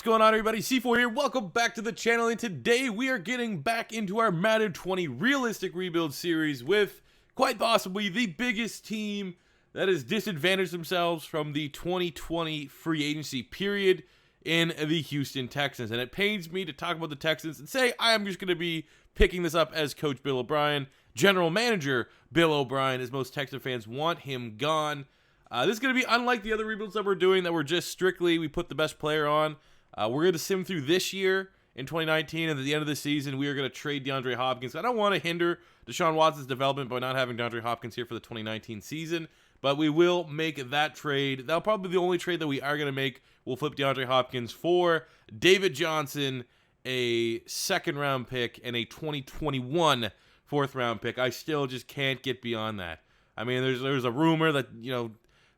going on, everybody? C4 here. Welcome back to the channel, and today we are getting back into our Madden 20 realistic rebuild series with quite possibly the biggest team that has disadvantaged themselves from the 2020 free agency period in the Houston Texans. And it pains me to talk about the Texans and say I am just going to be picking this up as Coach Bill O'Brien, General Manager Bill O'Brien, as most Texan fans want him gone. This is going to be unlike the other rebuilds that we're doing, that we're just strictly, we put the best player on. We're going to sim through this year in 2019, and at the end of the season, we are going to trade DeAndre Hopkins. I don't want to hinder Deshaun Watson's development by not having DeAndre Hopkins here for the 2019 season, but we will make that trade. That'll probably be the only trade that we are going to make. We'll flip DeAndre Hopkins for David Johnson, a second-round pick, and a 2021 fourth-round pick. I still just can't get beyond that. I mean, there's a rumor that, you know,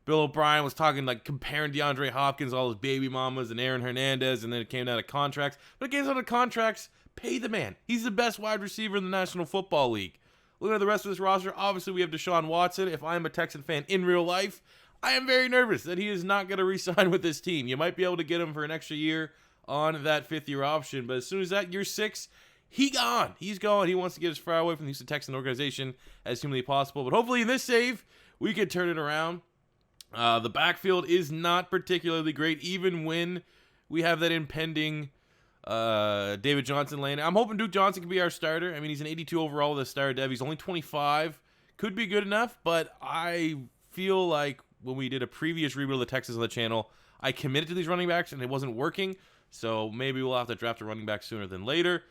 Bill O'Brien was talking, like, comparing DeAndre Hopkins, all his baby mamas, and Aaron Hernandez, and then it came down to contracts. But it came down to contracts. Pay the man. He's the best wide receiver in the National Football League. Looking at the rest of this roster, obviously we have Deshaun Watson. If I am a Texan fan in real life, I am very nervous that he is not going to re-sign with this team. You might be able to get him for an extra year on that fifth-year option, but as soon as that year 6, he's gone. He's gone. He wants to get as far away from the Houston Texans organization as humanly possible. But hopefully in this save, we can turn it around. The backfield is not particularly great, even when we have that impending David Johnson lane. I'm hoping Duke Johnson can be our starter. I mean, he's an 82 overall with a star dev. He's only 25. Could be good enough, but I feel like when we did a previous rebuild of the Texans on the channel, I committed to these running backs, and it wasn't working. So maybe we'll have to draft a running back sooner than later.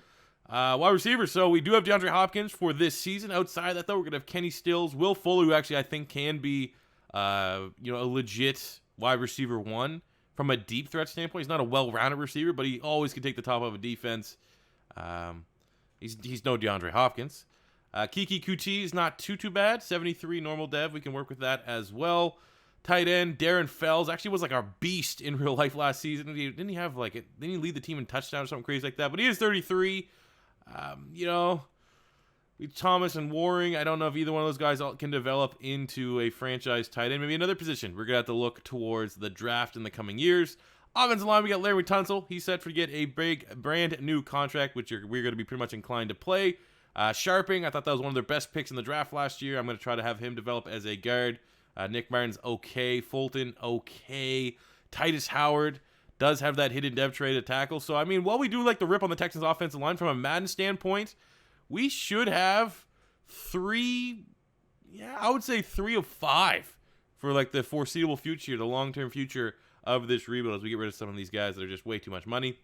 Wide receiver, so we do have DeAndre Hopkins for this season. Outside that, though, we're going to have Kenny Stills, Will Fuller, who actually I think can be a legit wide receiver one from a deep threat standpoint. He's not a well-rounded receiver, but he always can take the top of a defense. He's no DeAndre Hopkins. Kiki Kuti is not too bad. 73 normal dev. We can work with that as well. Tight end Darren Fells actually was like our beast in real life last season. Didn't he lead the team in touchdown or something crazy like that? But he is 33. Thomas and Waring, I don't know if either one of those guys can develop into a franchise tight end. Maybe another position. We're going to have to look towards the draft in the coming years. Offensive line, we got Larry Tunsil. He's set to get a big brand new contract, which we're going to be pretty much inclined to play. Sharping, I thought that was one of their best picks in the draft last year. I'm going to try to have him develop as a guard. Nick Martin's okay. Fulton, okay. Titus Howard does have that hidden dev trade at tackle. So, I mean, while we do like the rip on the Texans offensive line from a Madden standpoint, we should have 3 of 5 for like the foreseeable future, the long-term future of this rebuild as we get rid of some of these guys that are just way too much money.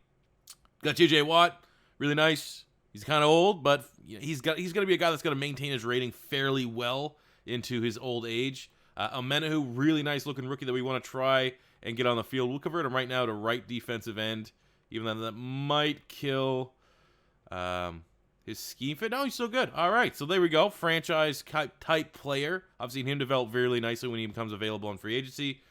Got J.J. Watt, really nice. He's kind of old, but he's going to be a guy that's going to maintain his rating fairly well into his old age. Amenahu, really nice looking rookie that we want to try and get on the field. We'll convert him right now to right defensive end, even though that might kill his scheme fit. No, he's still good. All right, so there we go. Franchise type player. I've seen him develop really nicely when he becomes available in free agency.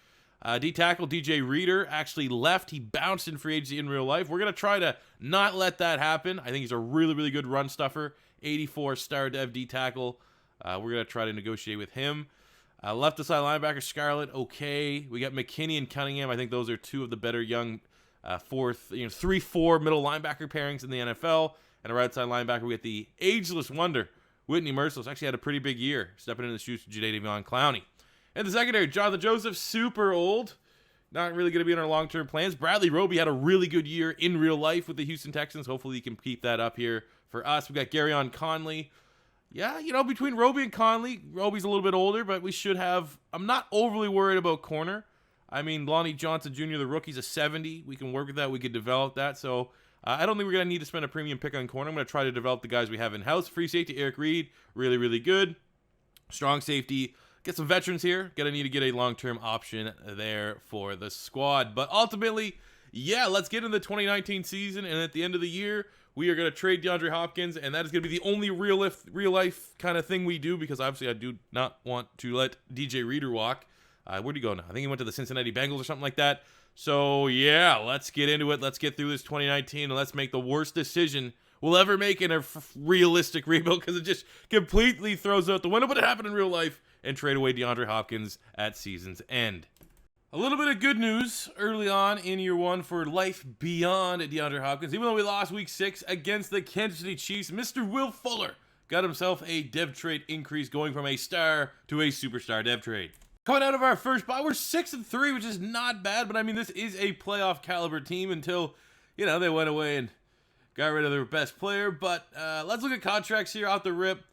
D-tackle DJ Reader actually left. He bounced in free agency in real life. We're going to try to not let that happen. I think he's a really, really good run stuffer. 84 star dev D-tackle. We're going to try to negotiate with him. Left side linebacker, Scarlett, okay. We got McKinney and Cunningham. I think those are 2 of the better young 3-4 middle linebacker pairings in the NFL. And a right side linebacker, we got the ageless wonder, Whitney Merciless. Actually had a pretty big year, stepping in the shoes of Jadeveon Clowney. And the secondary, Jonathan Joseph, super old. Not really going to be in our long-term plans. Bradley Roby had a really good year in real life with the Houston Texans. Hopefully he can keep that up here for us. We got Garyon Conley. Yeah, between Roby and Conley, Roby's a little bit older, but we should have... I'm not overly worried about corner. I mean, Lonnie Johnson Jr., the rookie's a 70. We can work with that. We could develop that. So I don't think we're going to need to spend a premium pick on corner. I'm going to try to develop the guys we have in-house. Free safety, Eric Reed, really, really good. Strong safety. Get some veterans here. Going to need to get a long-term option there for the squad. But ultimately, yeah, let's get into the 2019 season. And at the end of the year, we are going to trade DeAndre Hopkins, and that is going to be the only real-life kind of thing we do, because obviously I do not want to let DJ Reader walk. Where'd he go now? I think he went to the Cincinnati Bengals or something like that. So, yeah, let's get into it. Let's get through this 2019, and let's make the worst decision we'll ever make in a realistic rebuild, because it just completely throws out the window, but it happened in real life, and trade away DeAndre Hopkins at season's end. A little bit of good news early on in year one for life beyond DeAndre Hopkins. Even though we lost week 6 against the Kansas City Chiefs, Mr. Will Fuller got himself a dev trade increase, going from a star to a superstar dev trade. Coming out of our first bye, we're 6-3, which is not bad, but I mean, this is a playoff caliber team until, they went away and got rid of their best player. But let's look at contracts here out the rip.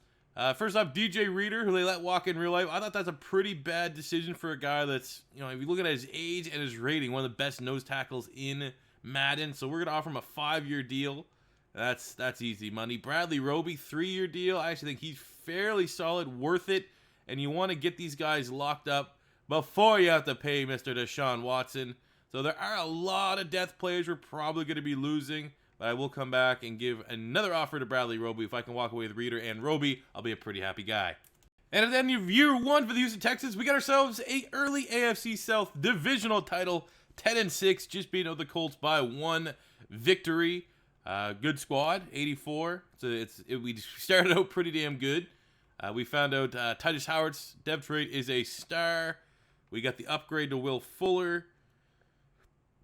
First off, DJ Reader, who they let walk in real life. I thought that's a pretty bad decision for a guy that's, if you look at his age and his rating, one of the best nose tackles in Madden. So we're going to offer him a 5-year deal. That's easy money. Bradley Roby, 3-year deal. I actually think he's fairly solid, worth it. And you want to get these guys locked up before you have to pay Mr. Deshaun Watson. So there are a lot of depth players we're probably going to be losing. But I will come back and give another offer to Bradley Roby. If I can walk away with Reader and Roby, I'll be a pretty happy guy. And at the end of year one for the Houston Texans, we got ourselves a early AFC South divisional title, 10-6, just beating out the Colts by 1 victory. Good squad, 84. So we started out pretty damn good. We found out Titus Howard's dev trade is a star. We got the upgrade to Will Fuller.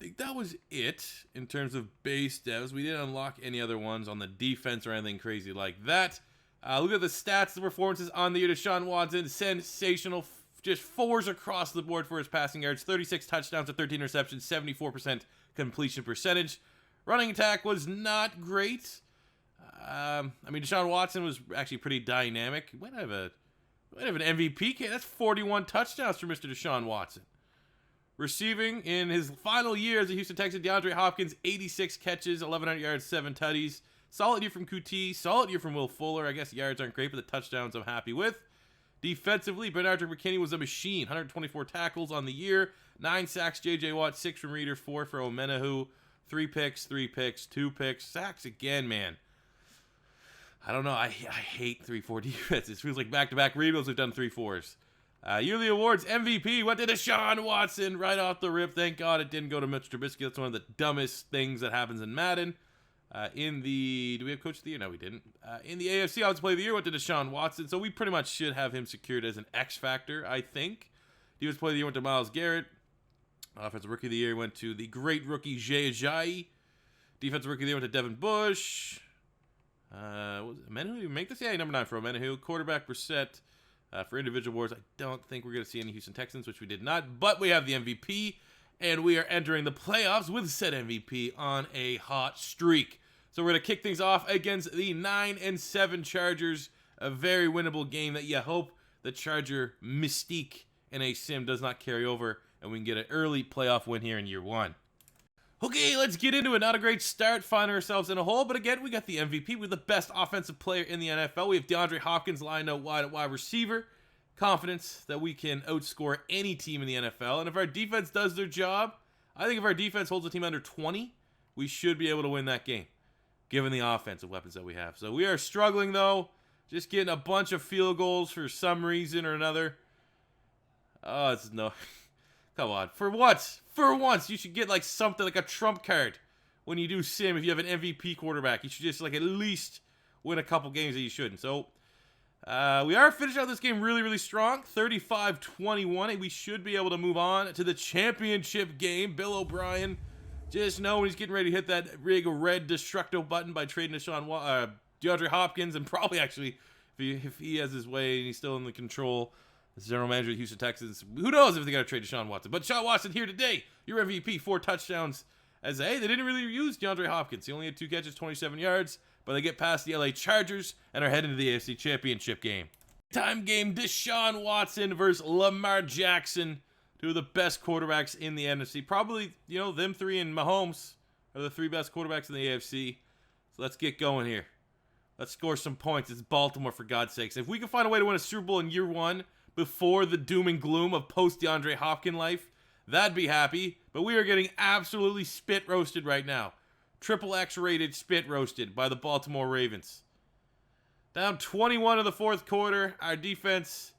I think that was it in terms of base devs. We didn't unlock any other ones on the defense or anything crazy like that. Look at the stats, the performances on the year. Deshaun Watson, sensational. Just 4s across the board for his passing yards. 36 touchdowns to 13 receptions, 74% completion percentage. Running attack was not great. Deshaun Watson was actually pretty dynamic. He might have an MVP case. That's 41 touchdowns for Mr. Deshaun Watson. Receiving in his final year as a Houston Texan, DeAndre Hopkins, 86 catches, 1,100 yards, 7 tutties. Solid year from QT, solid year from Will Fuller. I guess yards aren't great, but the touchdowns I'm happy with. Defensively, Bernard McKinney was a machine. 124 tackles on the year, 9 sacks, J.J. Watt, 6 from Reader, 4 for Omenahu, 3 picks, 2 picks. Sacks again, man. I don't know. I hate 3-4 defense. It feels like back-to-back rebuilds have done 3-4s. Yearly awards, MVP went to Deshaun Watson right off the rip. Thank God it didn't go to Mitch Trubisky. That's one of the dumbest things that happens in Madden. Do we have Coach of the Year? No, we didn't. In the AFC Offensive Player of the Year went to Deshaun Watson. So we pretty much should have him secured as an X factor, I think. Defensive Player of the Year went to Myles Garrett. Offensive Rookie of the Year went to the great rookie Jay Ajayi. Defensive Rookie of the Year went to Devin Bush. Was Omenahu, did you make this? Yeah, number 9 for Omenahu. Quarterback Brissett. For individual awards, I don't think we're going to see any Houston Texans, which we did not. But we have the MVP, and we are entering the playoffs with said MVP on a hot streak. So we're going to kick things off against the 9-7 Chargers. A very winnable game that you hope the Charger mystique in a sim does not carry over, and we can get an early playoff win here in year one. Okay, let's get into it. Not a great start, finding ourselves in a hole, but again, we got the MVP. We're the best offensive player in the NFL. We have DeAndre Hopkins lined out wide at wide receiver. Confidence that we can outscore any team in the NFL. And if our defense does their job, I think if our defense holds a team under 20, we should be able to win that game, given the offensive weapons that we have. So we are struggling, though. Just getting a bunch of field goals for some reason or another. Oh, it's no... Come on. For once, you should get like something like a trump card when you do sim. If you have an MVP quarterback, you should just like at least win a couple games that you shouldn't. So we are finishing out this game really, really strong. 35-21, and we should be able to move on to the championship game. Bill O'Brien just know when he's getting ready to hit that big red destructo button by trading DeAndre Hopkins, and probably actually if he has his way and he's still in the control. As general manager of the Houston Texans, who knows if they got to trade Deshaun Watson. But Deshaun Watson here today, your MVP, 4 touchdowns. As they didn't really use DeAndre Hopkins. He only had 2 catches, 27 yards. But they get past the LA Chargers and are heading to the AFC Championship game. Time game, Deshaun Watson versus Lamar Jackson. 2 of the best quarterbacks in the NFC. Probably, them 3 and Mahomes are the 3 best quarterbacks in the AFC. So let's get going here. Let's score some points. It's Baltimore, for God's sakes. If we can find a way to win a Super Bowl in year 1, before the doom and gloom of post DeAndre Hopkins life, that'd be happy. But we are getting absolutely spit roasted right now. Triple X rated spit roasted by the Baltimore Ravens. Down 21 in the 4th quarter. Our defense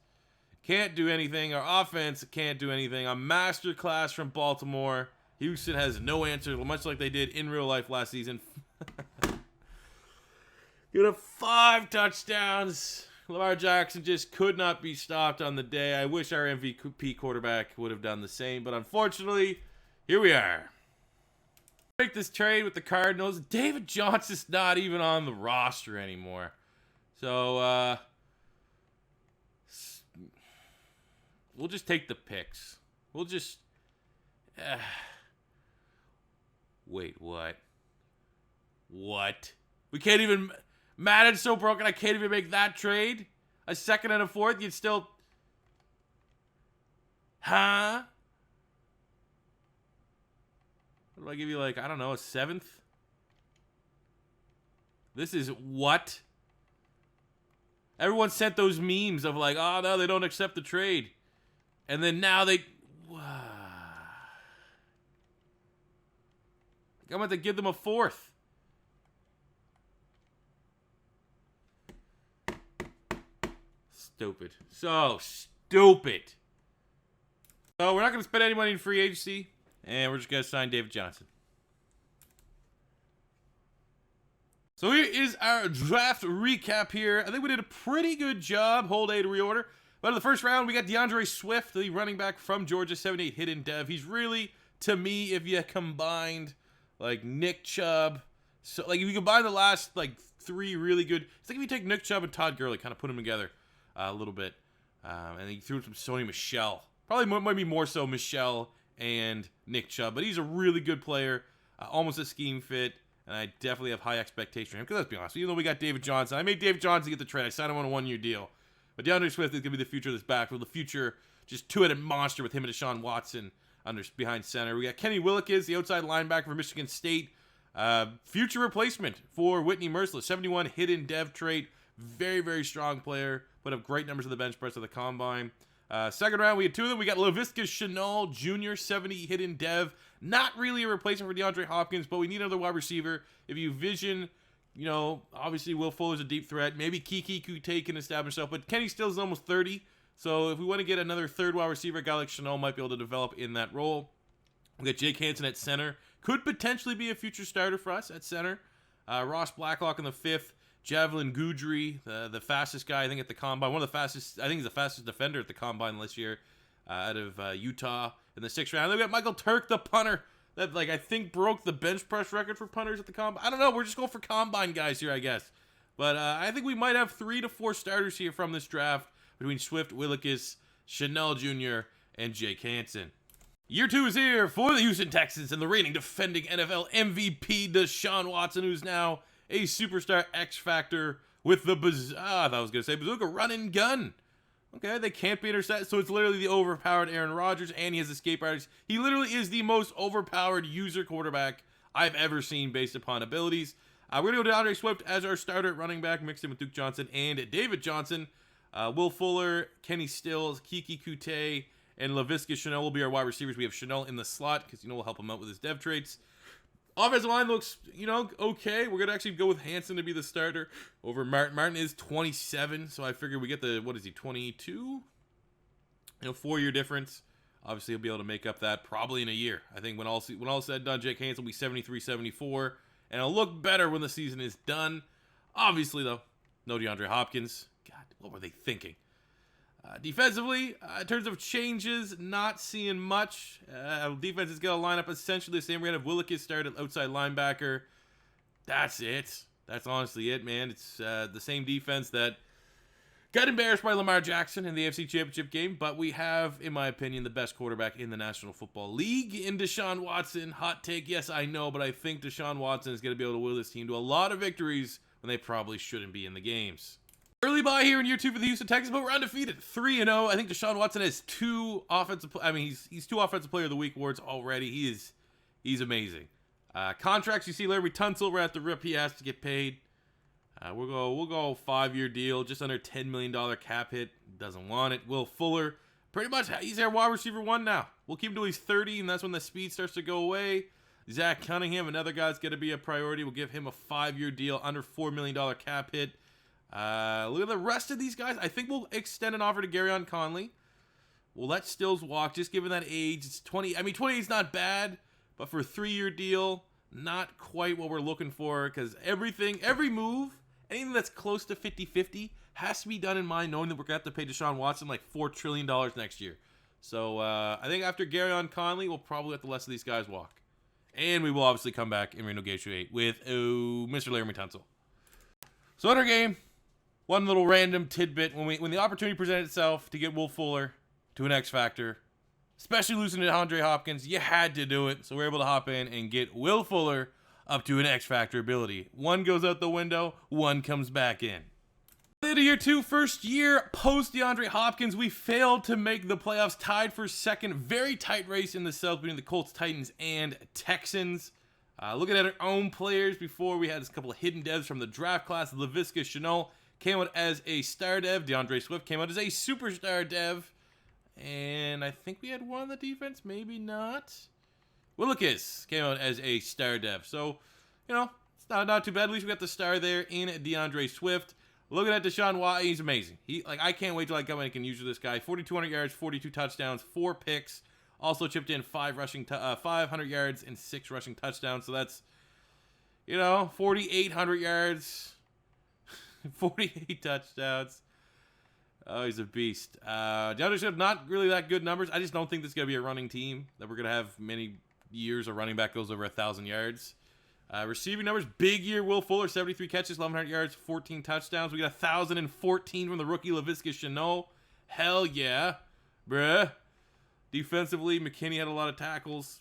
can't do anything. Our offense can't do anything. A masterclass from Baltimore. Houston has no answer, much like they did in real life last season. Get 5 touchdowns. Lamar Jackson just could not be stopped on the day. I wish our MVP quarterback would have done the same, but unfortunately, here we are. Make this trade with the Cardinals. David Johnson's not even on the roster anymore. So, we'll just take the picks. We'll just... Wait, what? What? We can't even... Madden's so broken I can't even make that trade? A second and a fourth? You'd still... Huh? What do I give you, like, I don't know, a seventh? This is what? Everyone sent those memes of like, oh, no, they don't accept the trade. And then now they... I'm about to give them a fourth. Stupid. So stupid. So we're not going to spend any money in free agency. And we're just going to sign David Johnson. So here is our draft recap here. I think we did a pretty good job. Hold A to reorder. But in the first round, we got DeAndre Swift, the running back from Georgia, 78 hidden dev. He's really, to me, if you combined like Nick Chubb, so like if you combine the last like three really good, it's like if you take Nick Chubb and Todd Gurley, kind of put them together a little bit, and then you threw some Sony Michel. Probably might be more so Michel and Nick Chubb, but he's a really good player, almost a scheme fit, and I definitely have high expectations for him. Because let's be honest, even though we got David Johnson, I made David Johnson get the trade. I signed him on a one-year deal. But DeAndre Swift is going to be the future of this backfield, the future just two-headed monster with him and Deshaun Watson behind center. We got Kenny Willekes, the outside linebacker for Michigan State. Future replacement for Whitney Merciless, 71 hidden dev trait. Very, very strong player. Put up great numbers on the bench press of the combine. Second round, we had two of them. We got Laviska Shenault Jr., 70 hidden dev. Not really a replacement for DeAndre Hopkins, but we need another wide receiver. If you vision, you know, obviously Will Fuller's a deep threat. Maybe Kiki Kute can establish himself, but Kenny Stills is almost 30. So if we want to get another third wide receiver, a guy like Shenault might be able to develop in that role. We got Jake Hansen at center. Could potentially be a future starter for us at center. Ross Blacklock in the fifth. Javelin Goudry, the fastest guy, I think, at the combine. One of the fastest, I think he's the fastest defender at the combine this year out of Utah in the sixth round. Then we got Michael Turk, the punter, that, like, I think broke the bench press record for punters at the combine. I don't know. We're just going for combine guys here, I guess. But I think we might have 3 to 4 starters here from this draft between Swift, Willekes, Shenault Jr., and Jake Hansen. Year 2 is here for the Houston Texans and the reigning defending NFL MVP, Deshaun Watson, who's now a superstar X Factor with the I thought I was going to say bazooka run and gun. Okay, they can't be intercepted, so it's literally the overpowered Aaron Rodgers, and he has escape artists. He literally is the most overpowered user quarterback I've ever seen based upon abilities. We're going to go DeAndre Swift as our starter at running back, mixed in with Duke Johnson and David Johnson. Will Fuller, Kenny Stills, Kiki Kute, and Laviska Shenault will be our wide receivers. We have Shenault in the slot because, we'll help him out with his dev traits. Offensive line looks, okay. We're going to actually go with Hansen to be the starter over Martin. Martin is 27, so I figure we get the, 22? 4-year difference. Obviously, he'll be able to make up that probably in a year. I think when all said and done, Jake Hansen will be 73, 74, and it'll look better when the season is done. Obviously, though, no DeAndre Hopkins. God, what were they thinking? Defensively, in terms of changes, not seeing much. Defense is going to line up essentially the same. We're going to have Willekes start at outside linebacker. That's it. That's honestly it, man. It's the same defense that got embarrassed by Lamar Jackson in the AFC Championship game, but we have, in my opinion, the best quarterback in the National Football League in Deshaun Watson. Hot take, yes, I know, but I think Deshaun Watson is going to be able to will this team to a lot of victories when they probably shouldn't be in the games. Early bye here in year 2 for the Houston Texans, but we're undefeated, 3-0. I think Deshaun Watson has 2 offensive. He's 2 offensive player of the week awards already. He's amazing. Contracts, you see Larry Tunsil, we're at the rip. He has to get paid. We'll go 5-year deal, just under $10 million cap hit. Doesn't want it. Will Fuller, pretty much he's our wide receiver 1 now. We'll keep him till he's 30, and that's when the speed starts to go away. Zach Cunningham, another guy's going to be a priority. We'll give him a 5-year deal, under $4 million cap hit. Look at the rest of these guys. I think we'll extend an offer to Garyon Conley. We'll let Stills walk, just given that age. It's 20. 28 is not bad, but for a 3-year deal, not quite what we're looking for, because every move, anything that's close to 50-50 has to be done in mind, knowing that we're going to have to pay Deshaun Watson like $4 trillion next year. So I think after Garyon Conley, we'll probably let the rest of these guys walk. And we will obviously come back and renegotiate with Mr. Larry Tunsil. So in our game, one little random tidbit. When the opportunity presented itself to get Will Fuller to an X Factor, especially losing to DeAndre Hopkins, you had to do it. So we're able to hop in and get Will Fuller up to an X Factor ability. One goes out the window, one comes back in. Into year 2, first year post DeAndre Hopkins, we failed to make the playoffs, tied for second. Very tight race in the South between the Colts, Titans, and Texans. Looking at our own players before, we had a couple of hidden devs from the draft class. Laviska Shenault came out as a star dev. DeAndre Swift came out as a superstar dev. And I think we had one on the defense, maybe not. Willikis came out as a star dev. So, you know, it's not too bad. At least we got the star there in DeAndre Swift. Looking at Deshaun Watson, he's amazing. I can't wait till I come in and can use this guy. 4,200 yards, 42 touchdowns, 4 picks. Also chipped in 500 yards and 6 rushing touchdowns. So that's, 4,800 yards, 48 touchdowns. Oh, he's a beast. DeAndre Swift, not really that good numbers. I just don't think this is going to be a running team, that we're going to have many years a running back goes over 1,000 yards. Receiving numbers, big year. Will Fuller, 73 catches, 1,100 yards, 14 touchdowns. We got 1,014 from the rookie Laviska Shenault. Hell yeah, bruh. Defensively, McKinney had a lot of tackles.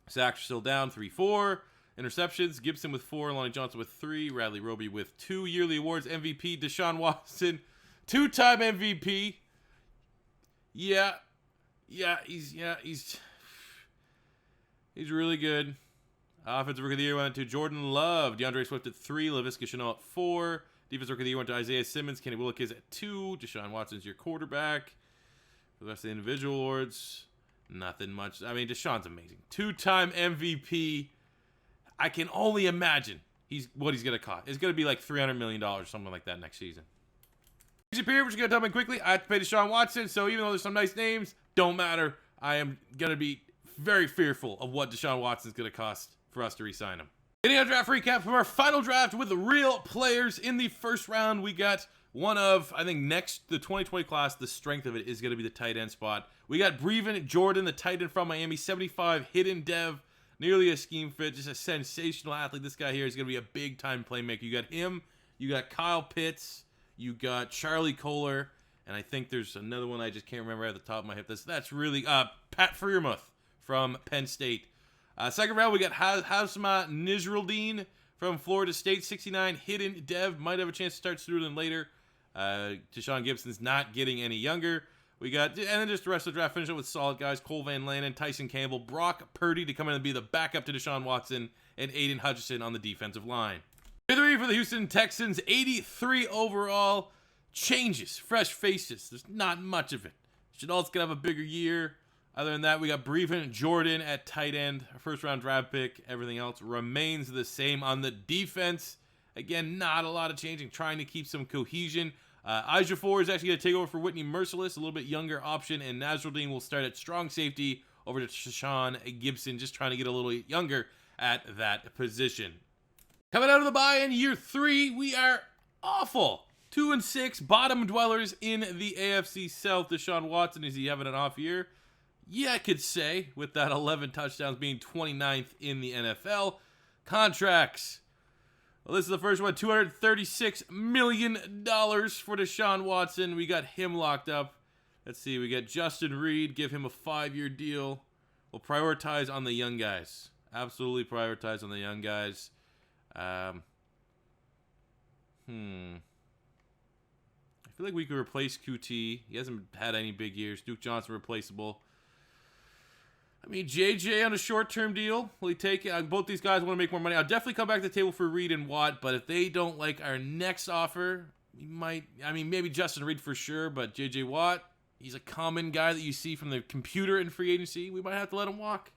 Sacks are still down, 3-4. Interceptions, Gibson with 4, Lonnie Johnson with 3, Radley Roby with 2. Yearly awards, MVP, Deshaun Watson, 2-time MVP. Yeah, he's really good. Offensive Rookie of the Year went to Jordan Love. DeAndre Swift at 3. Laviska Shenault at 4. Defensive Rookie of the Year went to Isaiah Simmons. Kenny Willikis at 2. Deshaun Watson's your quarterback. For the rest of the individual awards, nothing much. I mean, Deshaun's amazing. 2-time MVP. I can only imagine what he's going to cost. It's going to be like $300 million or something like that next season. Period, we're just going to dump in quickly. I have to pay Deshaun Watson, so even though there's some nice names, don't matter. I am going to be very fearful of what Deshaun Watson's going to cost for us to re-sign him. Getting our draft recap from our final draft with the real players. In the first round, we got one of, I think, the 2020 class, the strength of it is going to be the tight end spot. We got Brevin Jordan, the tight end from Miami, 75 hidden dev, nearly a scheme fit, just a sensational athlete. This guy here is going to be a big-time playmaker. You got him, you got Kyle Pitts, you got Charlie Kohler, and I think there's another one I just can't remember at the top of my head. That's really Pat Freiermuth from Penn State. Second round, we got Hasma Nizraldeen from Florida State, 69 hidden dev. Might have a chance to start sooner than later. Deshaun Gibson's not getting any younger. We got, and then just the rest of the draft, finish it with solid guys. Cole Van Lanen, Tyson Campbell, Brock Purdy to come in and be the backup to Deshaun Watson, and Aiden Hutchinson on the defensive line. 3 for the Houston Texans, 83 overall. Changes, fresh faces. There's not much of it. Chenault's going to have a bigger year. Other than that, we got Brevin Jordan at tight end, a first-round draft pick. Everything else remains the same on the defense. Again, not a lot of changing, trying to keep some cohesion. Ejiofor is actually going to take over for Whitney Merciless, a little bit younger option, and Nasruddin will start at strong safety over to Deshaun Gibson, just trying to get a little younger at that position. Coming out of the bye in year 3, we are awful. 2-6, bottom dwellers in the AFC South. Deshaun Watson, is he having an off year? Yeah, I could say, with that 11 touchdowns being 29th in the NFL. Contracts. Well, this is the first one, $236 million for Deshaun Watson. We got him locked up. Let's see, we got Justin Reed, give him a 5-year deal. We'll prioritize on the young guys. Absolutely prioritize on the young guys. I feel like we could replace QT. He hasn't had any big years. Duke Johnson replaceable. I mean, JJ on a short-term deal. Will he take it? Both these guys want to make more money. I'll definitely come back to the table for Reed and Watt, but if they don't like our next offer, we might, maybe Justin Reed for sure, but JJ Watt, he's a common guy that you see from the computer in free agency. We might have to let him walk.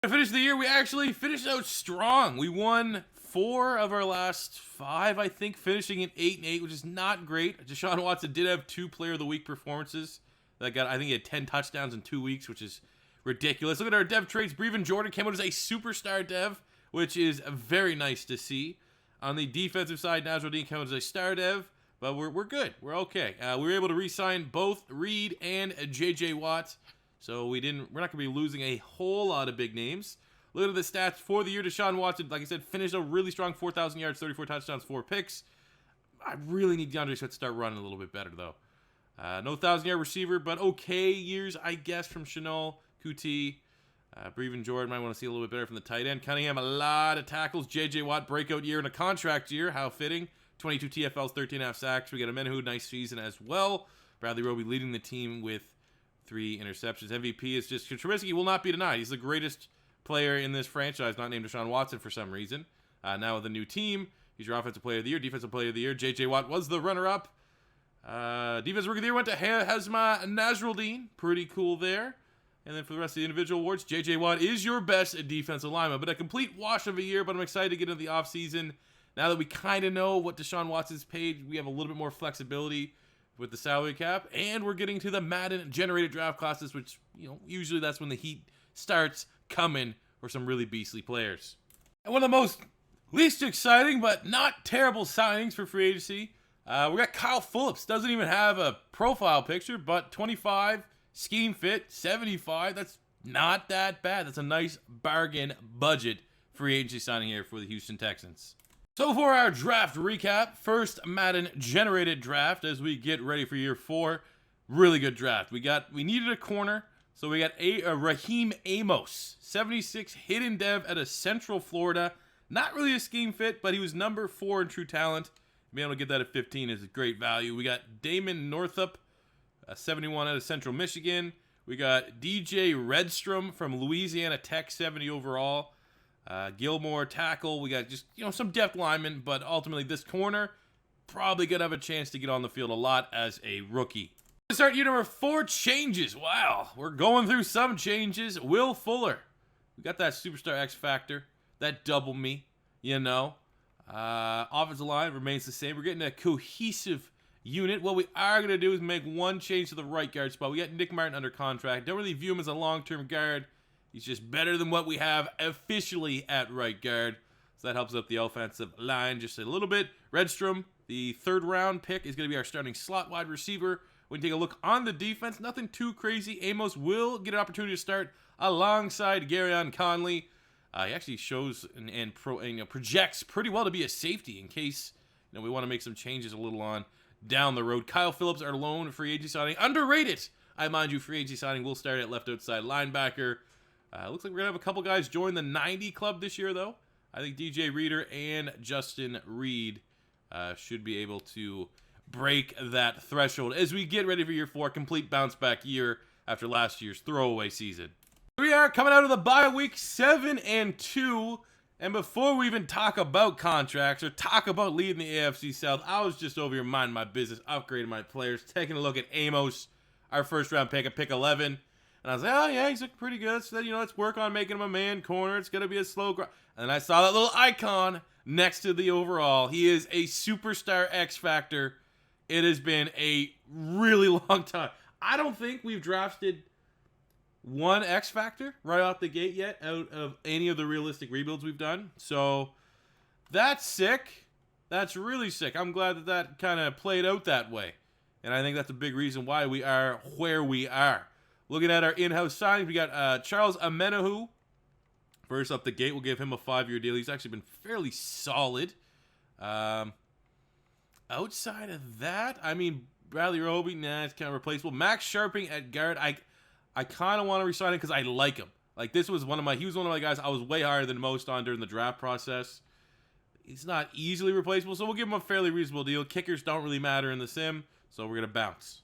To finish the year, we actually finished out strong. We won 4 of our last 5, I think, finishing in 8-8, which is not great. Deshaun Watson did have 2 Player of the Week performances. I think he had 10 touchdowns in 2 weeks, which is ridiculous. Look at our dev trades. Brevin Jordan came out as a superstar dev, which is very nice to see. On the defensive side, Nasruddin came out as a star dev. but we're good. We're okay. We were able to re-sign both Reed and J.J. Watt, so we're not going to be losing a whole lot of big names. Look at the stats for the year. Deshaun Watson, like I said, finished a really strong 4,000 yards, 34 touchdowns, 4 picks. I really need DeAndre Swift to start running a little bit better, though. No 1,000-yard receiver, but okay years, I guess, from Chanel, Kuti. Breven Jordan might want to see a little bit better from the tight end. Cunningham, a lot of tackles. J.J. Watt, breakout year and a contract year. How fitting. 22 TFLs, 13.5 sacks. We got a Menahu, nice season as well. Bradley Roby leading the team with 3 interceptions. MVP is just Trubisky will not be denied. He's the greatest player in this franchise, not named Deshaun Watson for some reason. Now with a new team, he's your offensive player of the year, defensive player of the year. J.J. Watt was the runner-up. Defensive rookie of the year went to Hazma Nasruddin. Pretty cool there. And then for the rest of the individual awards, J.J. Watt is your best defensive lineman. But a complete wash of a year, but I'm excited to get into the offseason. Now that we kind of know what Deshaun Watson's paid, we have a little bit more flexibility with the salary cap. And we're getting to the Madden generated draft classes, which, usually that's when the heat starts coming for some really beastly players. And one of the most least exciting but not terrible signings for free agency, we got Kyle Phillips. Doesn't even have a profile picture, but 25, scheme fit, 75. That's not that bad. That's a nice bargain budget free agency signing here for the Houston Texans. So for our draft recap, first Madden generated draft as we get ready for year 4. Really good draft. We needed a corner. So we got Raheem Amos, 76, hidden dev out of Central Florida. Not really a scheme fit, but he was number 4 in true talent. Being able to get that at 15 is a great value. We got Damon Northup, 71 out of Central Michigan. We got DJ Redstrom from Louisiana Tech, 70 overall. Gilmore, tackle. We got just, some depth linemen, but ultimately this corner probably going to have a chance to get on the field a lot as a rookie. Start year number 4, changes. Wow, we're going through some changes. Will Fuller. We got that superstar X factor. That double me, Offensive line remains the same. We're getting a cohesive unit. What we are going to do is make one change to the right guard spot. We got Nick Martin under contract. Don't really view him as a long-term guard. He's just better than what we have officially at right guard. So that helps up the offensive line just a little bit. Redstrom, the 3rd-round pick, is going to be our starting slot wide receiver. When you take a look on the defense, nothing too crazy. Amos will get an opportunity to start alongside Garyon Conley. He actually shows and projects pretty well to be a safety in case we want to make some changes a little on down the road. Kyle Phillips, our lone free agency signing, underrated. I mind you, free agency signing will start at left outside linebacker. Looks like we're gonna have a couple guys join the 90 club this year, though. I think DJ Reader and Justin Reed should be able to break that threshold as we get ready for year 4, complete bounce back year after last year's throwaway season. We are coming out of the bye week 7-2, and before we even talk about contracts or talk about leading the AFC South, I was just over here minding my business, upgrading my players, taking a look at Amos, our 1st-round pick at pick 11, and I was like, oh yeah, he's looking pretty good. So then, let's work on making him a man corner. It's gonna be a slow grind. And then I saw that little icon next to the overall. He is a superstar X factor. It has been a really long time. I don't think we've drafted one X factor right off the gate yet out of any of the realistic rebuilds we've done. So that's sick. That's really sick. I'm glad that kind of played out that way. And I think that's a big reason why we are where we are. Looking at our in-house signings, we got Charles Amenahu. First up the gate, we'll give him a 5-year deal. He's actually been fairly solid. Outside of that, Bradley Roby, it's kind of replaceable. Max Sharping at guard, I kind of want to resign him because I like him. He was one of my guys I was way higher than most on during the draft process. He's not easily replaceable, so we'll give him a fairly reasonable deal. Kickers don't really matter in the sim, so we're going to bounce.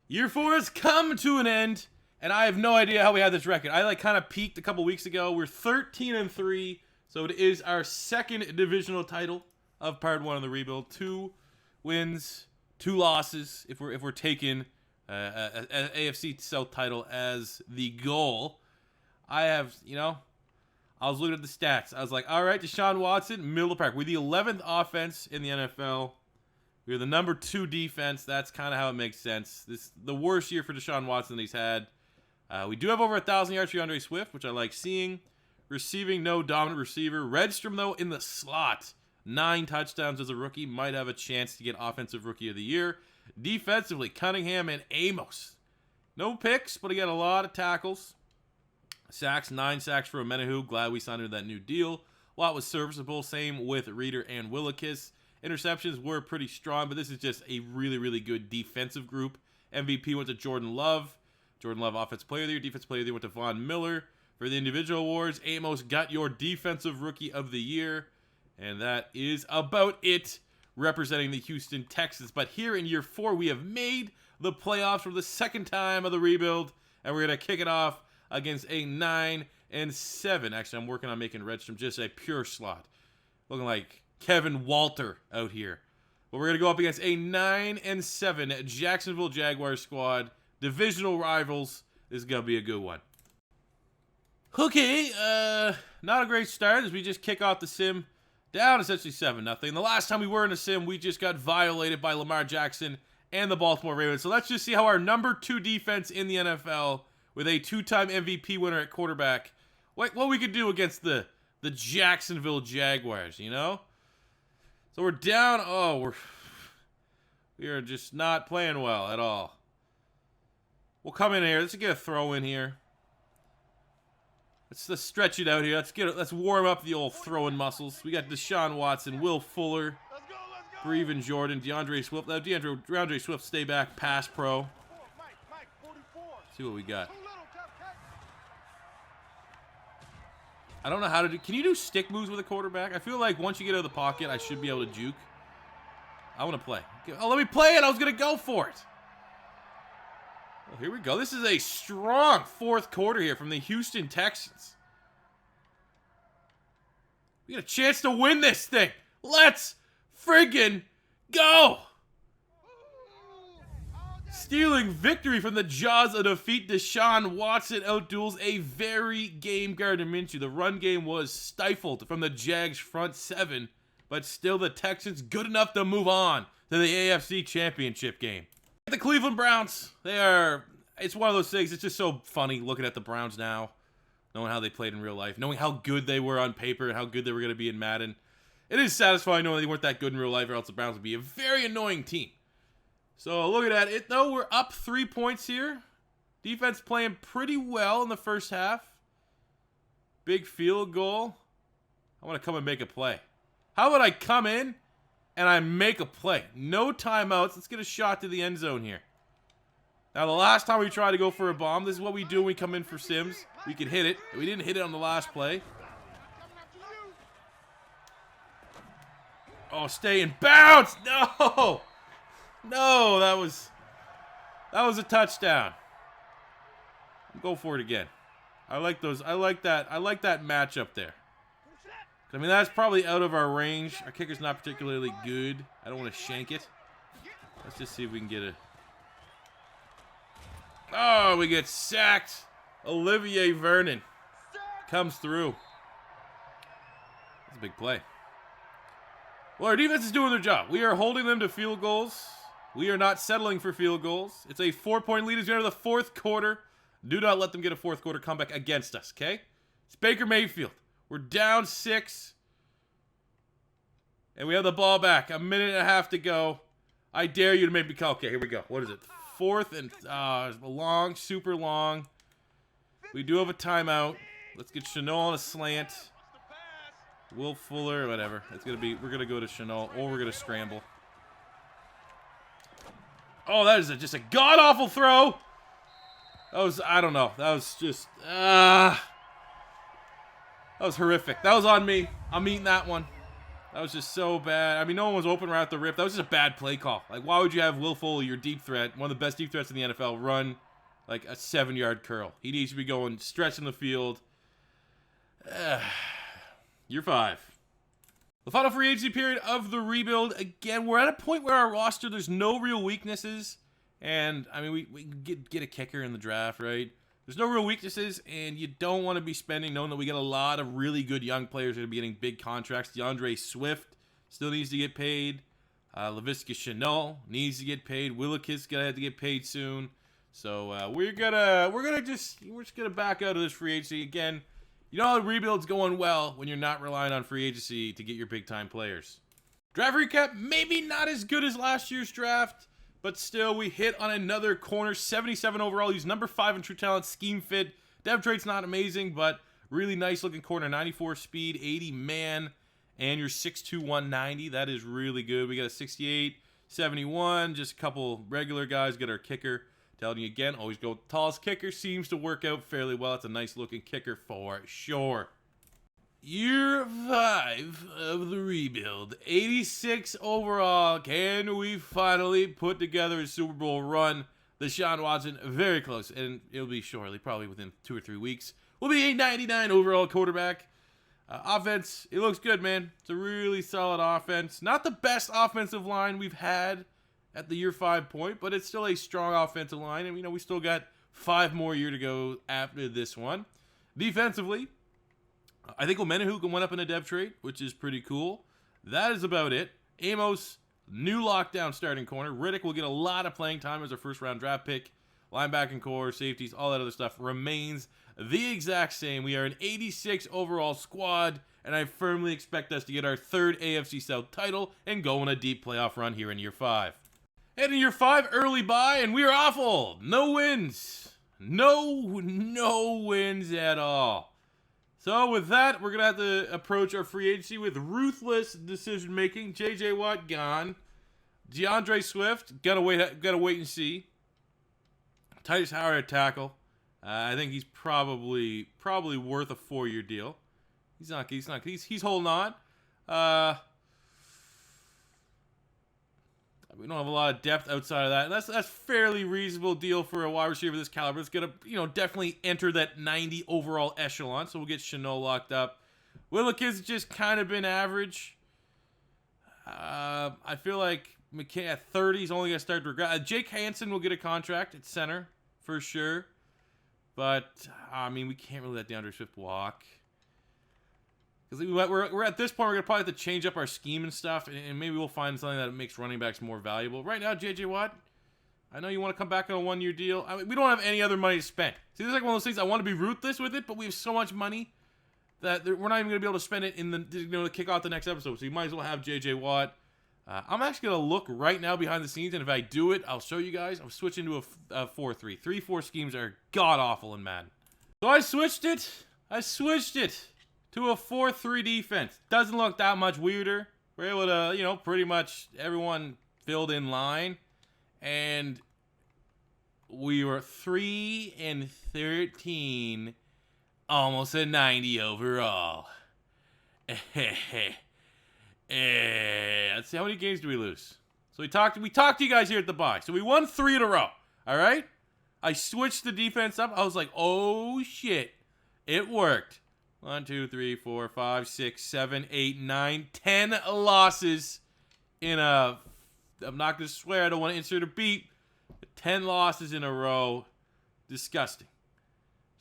Year 4 has come to an end, and I have no idea how we had this record. I kind of peaked a couple weeks ago. We're 13-3, so it is our 2nd divisional title of part 1 of the rebuild. 2 wins, 2 losses if we're taking an AFC South title as the goal. I was looking at the stats. I was like, all right, Deshaun Watson, middle of the park. We're the 11th offense in the NFL. We're the number 2 defense. That's kind of how it makes sense. This the worst year for Deshaun Watson that he's had. We do have over 1,000 yards for DeAndre Swift, which I like seeing. Receiving, no dominant receiver. Redstrom, though, in the slot. 9 touchdowns as a rookie. Might have a chance to get Offensive Rookie of the Year. Defensively, Cunningham and Amos. No picks, but he got a lot of tackles. Sacks, 9 sacks for Menahu. Glad we signed her that new deal. Watt was serviceable. Same with Reader and Willikis. Interceptions were pretty strong, but this is just a really, really good defensive group. MVP went to Jordan Love. Jordan Love, Offensive Player of the Year. Defensive Player of the Year went to Von Miller. For the individual awards, Amos got your Defensive Rookie of the Year. And that is about it, representing the Houston Texans. But here in year 4, we have made the playoffs for the second time of the rebuild. And we're going to kick it off against a 9-7. Actually, I'm working on making Redstrom just a pure slot. Looking like Kevin Walter out here. But we're going to go up against a 9-7 Jacksonville Jaguars squad. Divisional rivals. This is going to be a good one. Okay, not a great start as we just kick off the sim down essentially 7-0. The last time we were in a sim, we just got violated by Lamar Jackson and the Baltimore Ravens. So let's just see how our number 2 defense in the NFL with a 2-time MVP winner at quarterback, what we could do against the Jacksonville Jaguars, you know? So we're down. Oh, we are just not playing well at all. We'll come in here. Let's get a throw in here. Let's stretch it out here. Let's warm up the old throwing muscles. We got Deshaun Watson, Will Fuller, Breven Jordan, DeAndre Swift. DeAndre Swift, stay back, pass pro. See what we got. I don't know how to do. Can you do stick moves with a quarterback? I feel like once you get out of the pocket, I should be able to juke. I want to play. Oh, let me play it. I was gonna go for it. Well, here we go. This is a strong fourth quarter here from the Houston Texans. We got a chance to win this thing. Let's friggin' go! Stealing victory from the jaws of defeat, Deshaun Watson outduels a very game Gardner Minshew. The run game was stifled from the Jags' front 7, but still the Texans good enough to move on to the AFC Championship game. The Cleveland Browns, it's one of those things, it's just so funny looking at the Browns now, knowing how they played in real life, knowing how good they were on paper and how good they were going to be in Madden. It is satisfying knowing they weren't that good in real life, or else the Browns would be a very annoying team. So looking at it, though, we're up 3 points here. Defense playing pretty well in the first half. Big field goal. I want to come and make a play. How about I come in and I make a play? No timeouts. Let's get a shot to the end zone here. Now, the last time we tried to go for a bomb, this is what we do when we come in for sims. We can hit it. We didn't hit it on the last play. Oh, stay in bounds. No. No, that was a touchdown. Go for it again. I like those. I like that matchup there. I mean, that's probably out of our range. Our kicker's not particularly good. I don't want to shank it. Let's just see if we can get it. Oh, we get sacked. Olivier Vernon comes through. That's a big play. Well, our defense is doing their job. We are holding them to field goals. We are not settling for field goals. It's a 4-point lead as we enter the fourth quarter. Do not let them get a fourth quarter comeback against us, okay? It's Baker Mayfield. We're down 6. And we have the ball back. A minute and a half to go. I dare you to make me call. Okay, here we go. What is it? 4th and long, super long. We do have a timeout. Let's get Chenault on a slant. Will Fuller, whatever. We're gonna go to Chenault, or we're gonna scramble. Oh, that is just a god-awful throw. I don't know. That was just, that was horrific. That was on me. I'm eating that one. That was just so bad. I mean, no one was open right at the rip. That was just a bad play call. Like, why would you have Will Fuller, your deep threat, one of the best deep threats in the NFL, run like a 7-yard curl? He needs to be going stretching the field. Year 5. The final free agency period of the rebuild. Again, we're at a point where our roster, there's no real weaknesses. And, I mean, we get a kicker in the draft, right? There's no real weaknesses, and you don't want to be spending, knowing that we got a lot of really good young players that are getting big contracts. DeAndre Swift still needs to get paid. Laviska Shenault needs to get paid. Willikis gonna have to get paid soon. So we're just gonna back out of this free agency again. You know how rebuild's going well when you're not relying on free agency to get your big-time players. Draft recap, maybe not as good as last year's draft, but still, we hit on another corner, 77 overall. He's number 5 in true talent, scheme fit. Dev trait's not amazing, but really nice looking corner, 94 speed, 80 man, and your 6'2", 190. That is really good. We got a 68, 71, just a couple regular guys. Get our kicker. Telling you again, always go with the tallest kicker. Seems to work out fairly well. It's a nice looking kicker for sure. Year 5 of the rebuild. 86 overall. Can we finally put together a Super Bowl run? Deshaun Watson, very close, and it'll be shortly, probably within 2 or 3 weeks. We'll be a 99 overall quarterback. Offense, it looks good, man. It's a really solid offense. Not the best offensive line we've had at the year 5 point, but it's still a strong offensive line, and we still got 5 more years to go after this one. Defensively, I think Omenahu went up in a dev trade, which is pretty cool. That is about it. Amos, new lockdown starting corner. Riddick will get a lot of playing time as our first-round draft pick. Linebacking core, safeties, all that other stuff remains the exact same. We are an 86 overall squad, and I firmly expect us to get our 3rd AFC South title and go on a deep playoff run here in year 5. And in year 5, early bye, and we are awful. No wins. No wins at all. So with that, we're going to have to approach our free agency with ruthless decision-making. J.J. Watt gone. DeAndre Swift, gotta wait and see. Titus Howard at tackle. I think he's probably worth a 4-year deal. He's holding on. We don't have a lot of depth outside of that. That's fairly reasonable deal for a wide receiver this caliber. It's gonna, definitely enter that 90 overall echelon. So we'll get Chanel locked up. Willikins just kind of been average. I feel like McKay at 30 is only gonna start to regret. Jake Hansen will get a contract at center for sure, but we can't really let DeAndre Swift walk. Because we're at this point, we're going to probably have to change up our scheme and stuff, and maybe we'll find something that makes running backs more valuable. Right now, J.J. Watt, I know you want to come back on a 1-year deal. We don't have any other money to spend. See, this is like one of those things, I want to be ruthless with it, but we have so much money that we're not even going to be able to spend it to kick off the next episode. So you might as well have J.J. Watt. I'm actually going to look right now behind the scenes, and if I do it, I'll show you guys. I'm switching to a 4-3. 3-4 schemes are god-awful in Madden. So I switched it to a 4-3 defense. Doesn't look that much weirder. We're able to, pretty much everyone filled in line. And we were 3-13, almost a 90 overall. Let's see, how many games do we lose? So we talked to you guys here at the bye. So we won 3 in a row. All right? I switched the defense up. I was like, oh shit. It worked. 1, 2, 3, 4, 5, 6, 7, 8, 9, 10 losses in a... I'm not going to swear. I don't want to insert a beep. 10 losses in a row. Disgusting.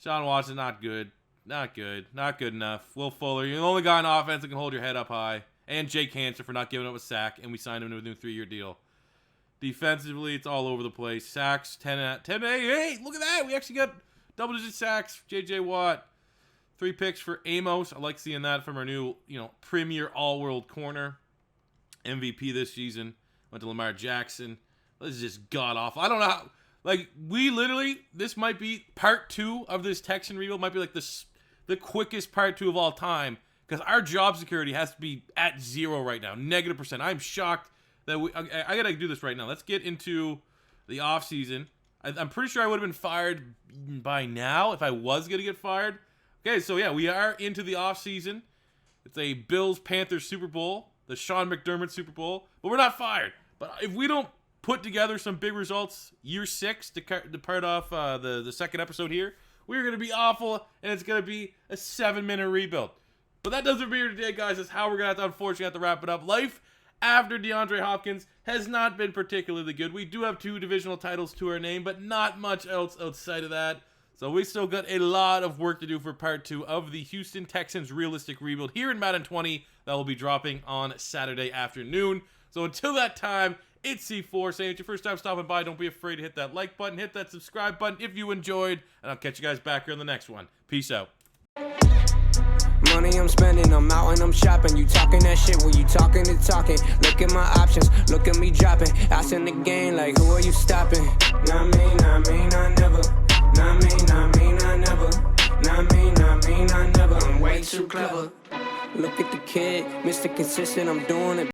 Sean Watson, not good. Not good enough. Will Fuller, you're the only guy on offense that can hold your head up high. And Jake Hansen for not giving up a sack. And we signed him to a new 3-year deal. Defensively, it's all over the place. Sacks, 10 hey, look at that. We actually got double-digit sacks. J.J. Watt. 3 picks for Amos. I like seeing that from our new, premier all-world corner. MVP this season. Went to Lamar Jackson. This is just god-awful. I don't know how... this might be part 2 of this Texan rebuild. Might be like the quickest part 2 of all time. Because our job security has to be at 0 right now. -%. I'm shocked that I got to do this right now. Let's get into the offseason. I'm pretty sure I would have been fired by now if I was going to get fired. Okay, so yeah, we are into the offseason. It's a Bills-Panthers Super Bowl, the Sean McDermott Super Bowl, but we're not fired. But if we don't put together some big results, year 6 to part off the second episode here, we're going to be awful, and it's going to be a 7-minute rebuild. But that does it for here today, guys. That's how we're going to unfortunately have to wrap it up. Life after DeAndre Hopkins has not been particularly good. We do have 2 divisional titles to our name, but not much else outside of that. So we still got a lot of work to do for part 2 of the Houston Texans realistic rebuild here in Madden 20 that will be dropping on Saturday afternoon. So until that time, it's C4 saying it's your first time stopping by. Don't be afraid to hit that like button, hit that subscribe button if you enjoyed, and I'll catch you guys back here on the next one. Peace out. money I'm spending, I'm out and I'm shopping. You talking that shit, well, you talking to talking. Look at my options, look at me dropping. Ass in the game, like, who are you stopping? Not me, not me, not never. Not me, not me, not never. Not me, not me, not never. I'm way too clever. Look at the kid, Mr. Consistent, I'm doing it.